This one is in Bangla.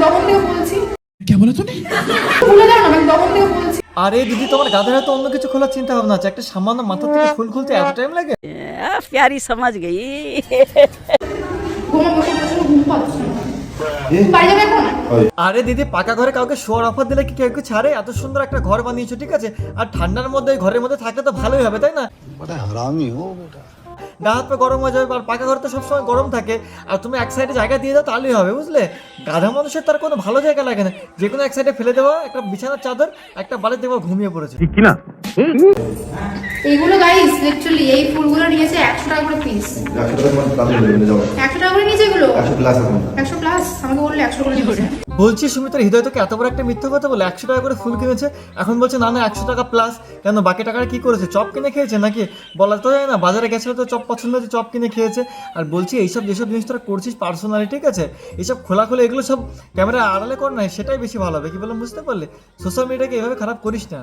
দমন থেকে বলছি। क्या बोला तूने? ভুলে যাও না, আমি দমন থেকে বলছি। আরে দিদি, তোমার গাধার হয়তো অন্য কিছু খোলার চিন্তা ভাবনা আছে, একটা সামান্য মাথা থেকে ফুল খুলতে এত টাইম লাগে? प्यारी समझ गई। ঘুমাবো, প্রচন্ড ঘুম পাচ্ছে। বাড়ি যাবে এখন? আরে দিদি, পাকা ঘরে কাউকে শোয়ার অফার দিলে কি কেউ কেউ ছাড়ে? এত সুন্দর একটা ঘর বানিয়েছো, ঠিক আছে, আর ঠান্ডার মধ্যে ওই ঘরের মধ্যে থাকলে তো ভালোই হবে, তাই না? बड़ा हरामी हो बेटा। গা হাত পা গরম হয়ে যাবে, আর পাকা ঘর তো সবসময় গরম থাকে, আর তুমি এক সাইডে জায়গা দিয়ে দাও তাহলেই হবে, বুঝলে? গাধা মানুষের তার কোনো ভালো জায়গা লাগে না, যে কোনো এক সাইডে ফেলে দেওয়া একটা বিছানার চাদর, একটা বালিশ দেওয়া, ঘুমিয়ে পড়েছে। এইগুলো গাইস লিটারালি এই ফুলগুলো নিয়েছে 100 টাকা করে পিস। 100 টাকা মানে দাম দেবে যাও। 100 টাকা করে নিয়েছে এগুলো? 100 প্লাস এখন। 100 প্লাস আমাকে বললে 100 করে নিয়েছে। বলছি সুমিতার হৃদয় তোকে এত বড় একটা মিথ্যা কথা বলে 100 টাকা করে ফুল কিনেছে, এখন বলছে না না 100 টাকা প্লাস। কেন, বাকি টাকাটা কি করেছে? চপ কিনে খেয়েছে নাকি? বলা তো যায় না, বাজারে গেছিল তো চপ পছন্দ হয়েছে, চপ কিনে খেয়েছে। আর বলছি এইসব যেসব জিনিস তোরা করছিস পার্সোনালি, ঠিক আছে, এইসব খোলাখুলি এগুলো সব ক্যামেরা আড়ালে কর না, সেটাই বেশি ভালো হবে। কি বললাম বুঝতে পারলে? সোশ্যাল মিডিয়াকে এভাবে খারাপ করিস না।